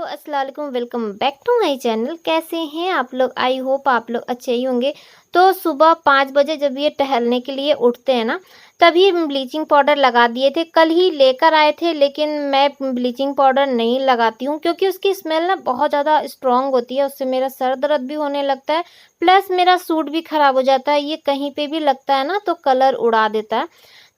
अस्सलाम वालेकुम, welcome back to my channel. कैसे हैं आप लोग? आई होप आप लोग अच्छे ही होंगे। तो सुबह 5 बजे जब ये टहलने के लिए उठते हैं ना, तभी ब्लीचिंग पाउडर लगा दिए थे। कल ही लेकर आए थे, लेकिन मैं ब्लीचिंग पाउडर नहीं लगाती हूँ क्योंकि उसकी स्मेल ना बहुत ज़्यादा स्ट्रॉन्ग होती है। उससे मेरा सर दर्द भी होने लगता है, प्लस मेरा सूट भी ख़राब हो जाता है। ये कहीं पे भी लगता है ना तो कलर उड़ा देता है।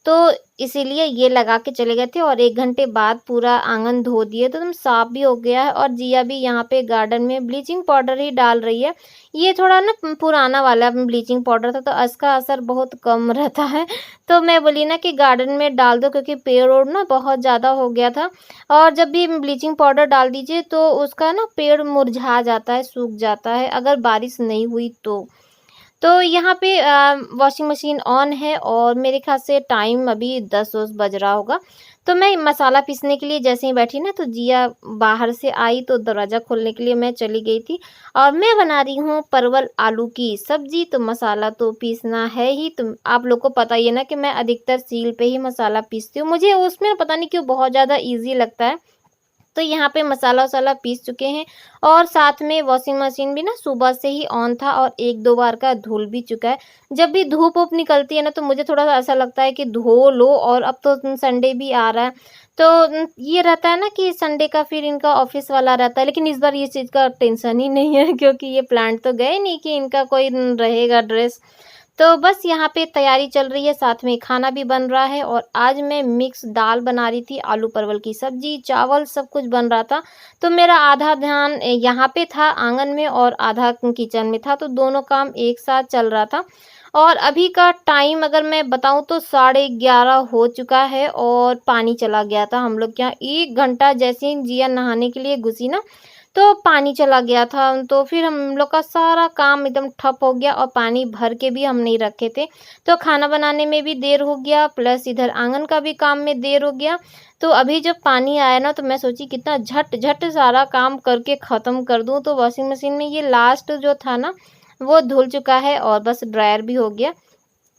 तो इसीलिए ये लगा के चले गए थे और 1 घंटे बाद पूरा आंगन धो दिए तो एकदम साफ़ भी हो गया है। और जिया भी यहाँ पे गार्डन में ब्लीचिंग पाउडर ही डाल रही है। ये थोड़ा ना पुराना वाला ब्लीचिंग पाउडर था तो इसका असर बहुत कम रहता है। तो मैं बोली ना कि गार्डन में डाल दो क्योंकि पेड़-ओड़ ना बहुत ज़्यादा हो गया था। और जब भी ब्लीचिंग पाउडर डाल दीजिए तो उसका ना पेड़ मुरझा जाता है, सूख जाता है अगर बारिश नहीं हुई तो। तो यहाँ पे वॉशिंग मशीन ऑन है और मेरे ख़्याल से टाइम अभी 10-10 बज रहा होगा। तो मैं मसाला पीसने के लिए जैसे ही बैठी ना तो जिया बाहर से आई तो दरवाज़ा खोलने के लिए मैं चली गई थी। और मैं बना रही हूँ परवल आलू की सब्ज़ी, तो मसाला तो पीसना है ही। तो आप लोग को पता ही है ना कि मैं अधिकतर सील पे ही मसाला पीसती हूँ। मुझे उसमें पता नहीं क्यों बहुत ज़्यादा ईज़ी लगता है। तो यहाँ पे मसाला-वसाला पीस चुके हैं और साथ में वॉशिंग मशीन भी ना सुबह से ही ऑन था और 1-2 बार का धुल भी चुका है। जब भी धूप-वूप निकलती है ना तो मुझे थोड़ा-सा ऐसा लगता है कि धो लो। और अब तो संडे भी आ रहा है तो ये रहता है ना कि संडे का फिर इनका ऑफ़िस वाला रहता है। लेकिन इस बार ये चीज़ का टेंशन ही नहीं है क्योंकि ये प्लान्ड तो गए नहीं कि इनका कोई रहेगा ड्रेस। तो बस यहाँ पे तैयारी चल रही है, साथ में खाना भी बन रहा है। और आज मैं मिक्स दाल बना रही थी, आलू परवल की सब्जी, चावल सब कुछ बन रहा था। तो मेरा आधा ध्यान यहाँ पे था आंगन में और आधा किचन में था, तो दोनों काम एक साथ चल रहा था। और अभी का टाइम अगर मैं बताऊँ तो 11:30 हो चुका है और पानी चला गया था हम लोग के यहाँ। 1 घंटा जैसे ही जिया नहाने के लिए घुसी ना तो पानी चला गया था। तो फिर हम लोग का सारा काम एकदम ठप हो गया और पानी भर के भी हम नहीं रखे थे। तो खाना बनाने में भी देर हो गया, प्लस इधर आंगन का भी काम में देर हो गया। तो अभी जब पानी आया ना तो मैं सोची कितना झट-झट सारा काम करके ख़त्म कर दूँ। तो वॉशिंग मशीन में ये लास्ट जो था ना वो धुल चुका है और बस ड्रायर भी हो गया।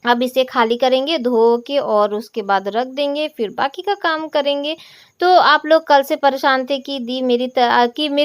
अब इसे खाली करेंगे धो के और उसके बाद रख देंगे, फिर बाकी का काम करेंगे। तो आप लोग कल से परेशान थे कि दी मेरी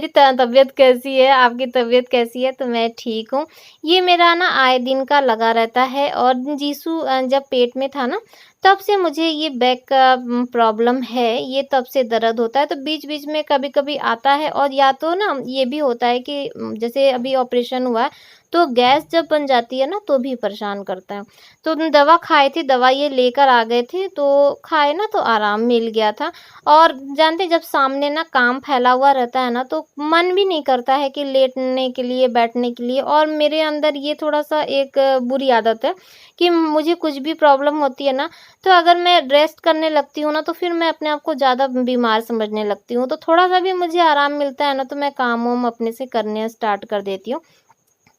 तबीयत कैसी है, आपकी तबीयत कैसी है? तो मैं ठीक हूँ। ये मेरा ना आए दिन का लगा रहता है। और जीसू जब पेट में था ना तब से मुझे ये बैक का प्रॉब्लम है, ये तब से दर्द होता है। तो बीच-बीच में कभी-कभी आता है और या तो ना ये भी होता है कि जैसे अभी ऑपरेशन हुआ है तो गैस जब बन जाती है ना तो भी परेशान करता है। तो दवा खाए थे, दवा ये लेकर आ गए थे तो खाए ना तो आराम मिल गया था। और जानते जब सामने ना काम फैला हुआ रहता है ना तो मन भी नहीं करता है कि लेटने के लिए, बैठने के लिए। और मेरे अंदर ये थोड़ा-सा एक बुरी आदत है कि मुझे कुछ भी प्रॉब्लम होती है ना तो अगर मैं रेस्ट करने लगती हूँ ना तो फिर मैं अपने आप को ज़्यादा बीमार समझने लगती हूँ। तो थोड़ा-सा भी मुझे आराम मिलता है ना तो मैं काम-वाम अपने से करने स्टार्ट कर देती हूँ।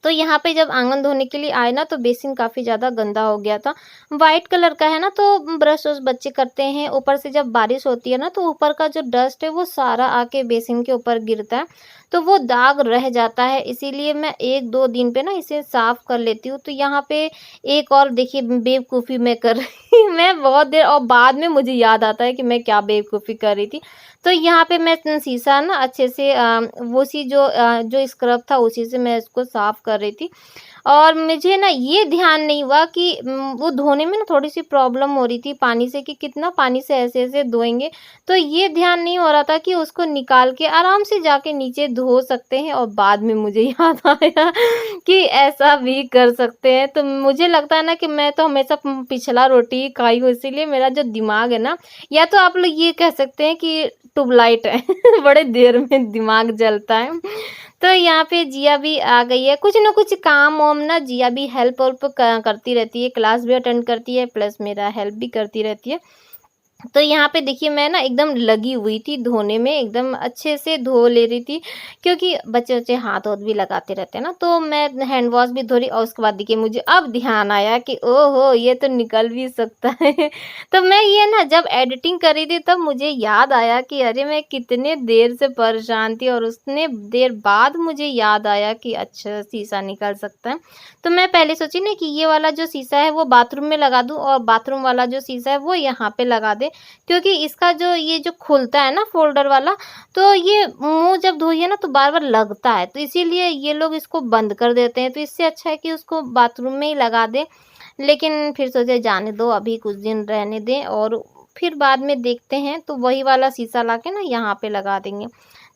तो यहाँ पे जब आंगन धोने के लिए आए ना तो बेसिन काफ़ी ज़्यादा गंदा हो गया था। वाइट कलर का है ना तो ब्रश-वश बच्चे करते हैं। ऊपर से जब बारिश होती है ना तो ऊपर का जो डस्ट है वो सारा आके बेसिन के ऊपर गिरता है। तो वो दाग रह जाता है, इसीलिए मैं 1-2 दिन पे ना इसे साफ़ कर लेती हूँ। तो यहाँ पे एक और देखिए बेवकूफ़ी मैं कर रही मैं बहुत देर और बाद में मुझे याद आता है कि मैं क्या बेवकूफ़ी कर रही थी। तो यहाँ पे मैं शीशा ना अच्छे से जो स्क्रब था उसी से मैं इसको साफ़ कर रही थी। और मुझे ना ये ध्यान नहीं हुआ कि वो धोने में ना थोड़ी-सी प्रॉब्लम हो रही थी पानी से कि कितना पानी से ऐसे-ऐसे धोएँगे। तो ये ध्यान नहीं हो रहा था कि उसको निकाल के आराम से जाके नीचे धो सकते हैं। और बाद में मुझे याद आया कि ऐसा भी कर सकते हैं। तो मुझे लगता है ना कि मैं तो हमेशा पिछला रोटी ही खाई हूँ, इसीलिए मेरा जो दिमाग है ना, या तो आप लोग ये कह सकते हैं कि ट्यूबलाइट है बड़े देर में दिमाग जलता है। तो यहाँ पे जिया भी आ गई है। कुछ ना कुछ काम-वाम ना जिया भी हेल्प-वेल्प करती रहती है, क्लास भी अटेंड करती है प्लस मेरा हेल्प भी करती रहती है। तो यहाँ पे देखिए मैं ना एकदम लगी हुई थी धोने में, एकदम अच्छे से धो ले रही थी क्योंकि बच्चे-वच्चे हाथ-वाथ भी लगाते रहते हैं ना, तो मैं हैंड वॉश भी धो रही। और उसके बाद देखिए मुझे अब ध्यान आया कि ओहो! ये तो निकल भी सकता है। तो मैं ये ना जब एडिटिंग कर रही थी तब मुझे याद आया कि अरे मैं कितने देर से परेशान थी और उतने देर बाद मुझे याद आया कि अच्छा शीशा निकल सकता है। तो मैं पहले सोची ना कि ये वाला जो शीशा है वो बाथरूम में लगा दूँ और बाथरूम वाला जो शीशा है वो यहाँ पे लगा दें। दे, क्योंकि इसका जो ये जो खुलता है ना फोल्डर वाला, तो ये मुँह जब धोइए ना तो बार-बार लगता है, तो इसीलिए ये लोग इसको बंद कर देते हैं। तो इससे अच्छा है कि उसको बाथरूम में ही लगा दें। लेकिन फिर सोचे जाने दो, अभी कुछ दिन रहने दें और फिर बाद में देखते हैं, तो वही वाला शीशा लाके ना यहाँ पे लगा देंगे।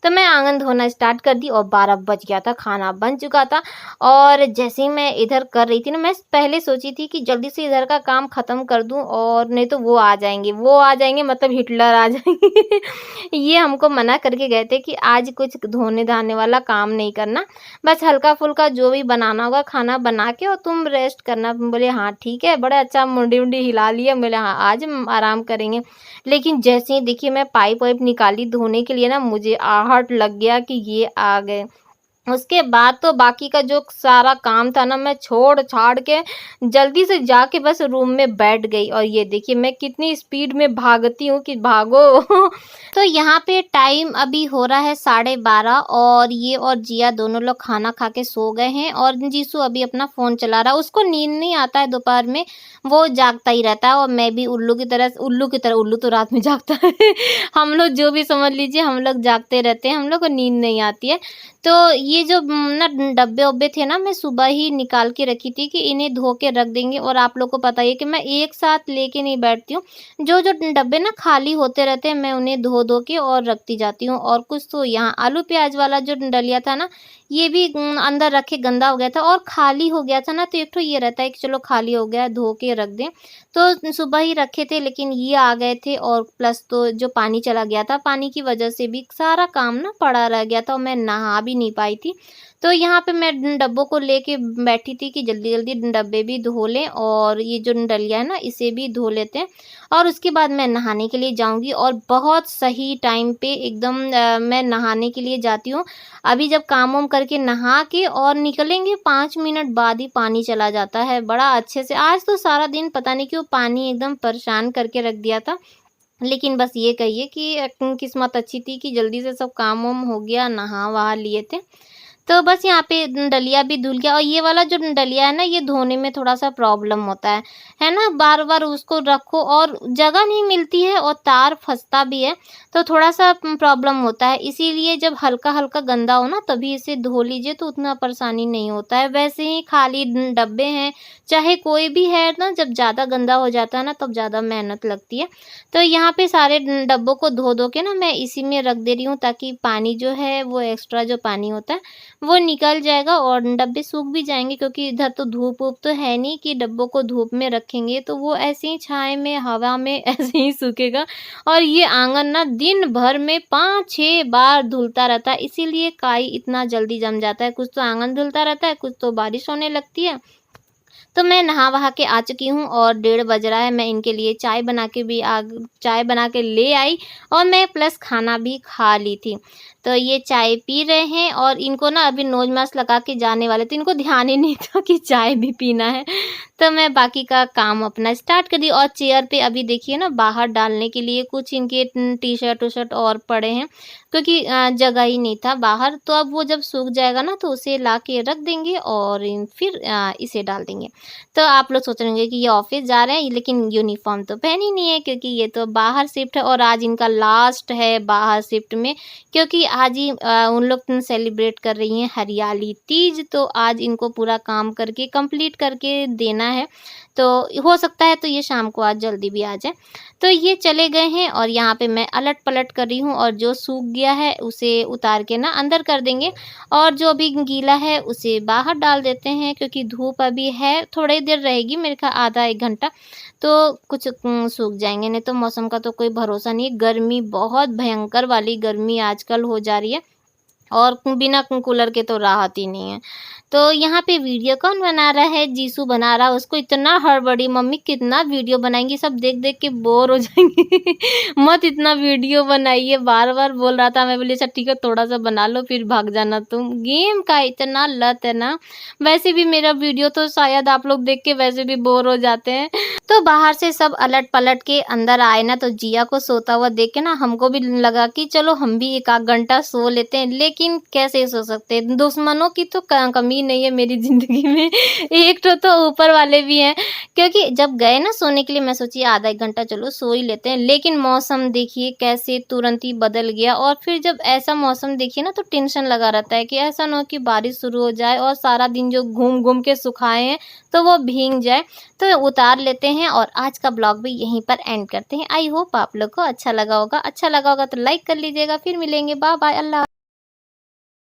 तो मैं आँगन धोना स्टार्ट कर दी और 12 बज गया था, खाना बन चुका था। और जैसे ही मैं इधर कर रही थी ना, मैं पहले सोची थी कि जल्दी से इधर का काम ख़त्म कर दूँ और नहीं तो वो आ जाएँगे मतलब हिटलर आ जाएँगे। ये हमको मना करके गए थे कि आज कुछ धोने-धाने वाला काम नहीं करना, बस हल्का-फुल्का जो भी बनाना होगा खाना बना के और तुम रेस्ट करना। बोले हाँ ठीक है, बड़ा अच्छा मुंडी-वुंडी हिला लिया। बोले हाँ आज हम आराम करेंगे। लेकिन जैसे ही देखिए मैं पाइप-वाइप निकाली धोने के लिए ना, मुझे आहट लग गया कि ये आ गए। उसके बाद तो बाकी का जो सारा काम था ना, मैं छोड़-छाड़ के जल्दी से जाके बस रूम में बैठ गई। और ये देखिए मैं कितनी स्पीड में भागती हूँ कि भागो। तो यहाँ पे टाइम अभी हो रहा है 12:30 और ये और जिया दोनों लोग खाना खा के सो गए हैं और जीसू अभी अपना फ़ोन चला रहा है। उसको नींद नहीं आता है दोपहर में, वो जागता ही रहता है और मैं भी उल्लू की तरह, उल्लू तो रात में जागता है। हम लोग जो भी समझ लीजिए, हम लोग जागते रहते हैं, हम लोग को नींद नहीं आती है। तो ये जो ना डब्बे-वब्बे थे ना, मैं सुबह ही निकाल के रखी थी कि इन्हें धो के रख देंगे। और आप लोग को पता ही है कि मैं एक साथ लेके नहीं बैठती हूँ। जो-जो डब्बे ना खाली होते रहते हैं, मैं उन्हें धो-धो के और रखती जाती हूँ। और कुछ तो यहाँ आलू प्याज वाला जो डलिया था ना, ये भी अंदर रखे गंदा हो गया था और खाली हो गया था ना, तो एक तो ये रहता है कि चलो खाली हो गया है, धो के रख दें। तो सुबह ही रखे थे, लेकिन ये आ गए थे और प्लस तो जो पानी चला गया था, पानी की वजह से भी सारा काम ना पड़ा रह गया था और मैं नहा भी नहीं पाई थी। तो यहाँ पे मैं डब्बों को लेके बैठी थी कि जल्दी-जल्दी डब्बे भी धो लें और ये जो डलिया है ना, इसे भी धो लेते हैं और उसके बाद मैं नहाने के लिए जाऊँगी। और बहुत सही टाइम पे एकदम मैं नहाने के लिए जाती हूँ। अभी जब काम-वाम करके नहा के और निकलेंगे 5 मिनट बाद ही पानी चला जाता है, बड़ा अच्छे से। आज तो सारा दिन पता नहीं क्यों पानी एकदम परेशान करके रख दिया था। लेकिन बस ये कहिए कि किस्मत अच्छी थी कि जल्दी से सब काम-वाम हो गया, नहा-वहा लिए थे। तो बस यहाँ पे डलिया भी धुल गया। और ये वाला जो डलिया है ना, ये धोने में थोड़ा-सा प्रॉब्लम होता है ना? बार-बार उसको रखो और जगह नहीं मिलती है और तार फँसता भी है, तो थोड़ा-सा प्रॉब्लम होता है। इसीलिए जब हल्का-हल्का गंदा हो ना, तभी इसे धो लीजिए तो उतना परेशानी नहीं होता है। वैसे ही खाली डब्बे हैं, चाहे कोई भी है ना, जब ज़्यादा गंदा हो जाता है ना, तब ज़्यादा मेहनत लगती है। तो यहाँ पे सारे डब्बों को धो-धो के ना मैं इसी में रख दे रही हूँ, ताकि पानी जो है वो एक्स्ट्रा जो पानी होता है वो निकल जाएगा और डब्बे सूख भी जाएँगे, क्योंकि इधर तो धूप-वूप तो है नहीं कि डब्बों को धूप में रखेंगे, तो वो ऐसे ही छाँव में, हवा में ऐसे ही सूखेगा। और ये आँगन ना दिन भर में 5-6 बार धुलता रहता है, इसीलिए काई इतना जल्दी जम जाता है। कुछ तो आँगन धुलता रहता है, कुछ तो बारिश होने लगती है। तो मैं नहा-वहा के आ चुकी हूँ और 1:30 बज रहा है। मैं इनके लिए चाय बना के ले आई और मैं प्लस खाना भी खा ली थी। तो ये चाय पी रहे हैं और इनको ना अभी नोज़ मास्क लगा के जाने वाले थे। इनको ध्यान ही नहीं था कि चाय भी पीना है। तो मैं बाकी का काम अपना स्टार्ट कर दी और चेयर पे अभी देखिए ना, बाहर डालने के लिए कुछ इनके टी-शर्ट उशर्ट और पड़े हैं, क्योंकि जगह ही नहीं था बाहर। तो अब वो जब सूख जाएगा ना, तो उसे ला के रख देंगे और फिर इसे डाल देंगे। तो आप लोग सोच रहे होंगे कि ये ऑफिस जा रहे हैं, लेकिन यूनिफ़ॉर्म तो पहनी नहीं है, क्योंकि ये तो बाहर शिफ्ट है और आज इनका लास्ट है बाहर शिफ्ट में, क्योंकि आज ही उन लोग सेलिब्रेट कर रही हैं हरियाली तीज। तो आज इनको पूरा काम करके कंप्लीट करके देना है, तो हो सकता है तो ये शाम को आज जल्दी भी आ जाए। तो ये चले गए हैं और यहाँ पे मैं अलट-पलट कर रही हूँ और जो सूख गया है उसे उतार के ना अंदर कर देंगे और जो अभी गीला है उसे बाहर डाल देते हैं, क्योंकि धूप अभी है, थोड़ी देर रहेगी, मेरे ख़्याल आधा 1 घंटा, तो कुछ सूख जाएँगे। नहीं तो मौसम का तो कोई भरोसा नहीं है। गर्मी, बहुत भयंकर वाली गर्मी आजकल हो जा रही है और बिना कूलर के तो राहत ही नहीं है। तो यहाँ पे वीडियो कौन बना रहा है? जीसू बना रहा है। उसको इतना हड़बड़ी, मम्मी कितना वीडियो बनाएंगी, सब देख-देख के बोर हो जाएंगे। मत इतना वीडियो बनाइए, बार-बार बोल रहा था। मैं बोली अच्छा ठीक है, थोड़ा-सा बना लो फिर भाग जाना तुम। गेम का इतना लत है ना। वैसे भी मेरा वीडियो तो शायद आप लोग देख के वैसे भी बोर हो जाते हैं। तो तो बाहर से सब अलट पलट के अंदर आए ना, तो जिया को सोता हुआ देख के ना हमको भी लगा कि चलो हम भी एक आध घंटा सो लेते हैं, लेकिन कैसे सो सकते हैं, दुश्मनों की तो कमी नहीं है मेरी ज़िंदगी में। एक तो ऊपर वाले भी हैं, क्योंकि जब गए ना सोने के लिए मैं सोची आधा 1 घंटा चलो सो ही लेते हैं, लेकिन मौसम देखिए कैसे तुरंत ही बदल गया। और फिर जब ऐसा मौसम देखिए ना तो टेंशन लगा रहता है कि ऐसा ना हो कि बारिश शुरू हो जाए और सारा दिन जो घूम-घूम के सुखाए हैं तो वो भीग जाए। तो उतार लेते हैं और आज का ब्लॉग भी यहीं पर एंड करते हैं। आई होप आप लोग को अच्छा लगा होगा तो लाइक कर लीजिएगा। फिर मिलेंगे, बाय बाय, अल्लाह।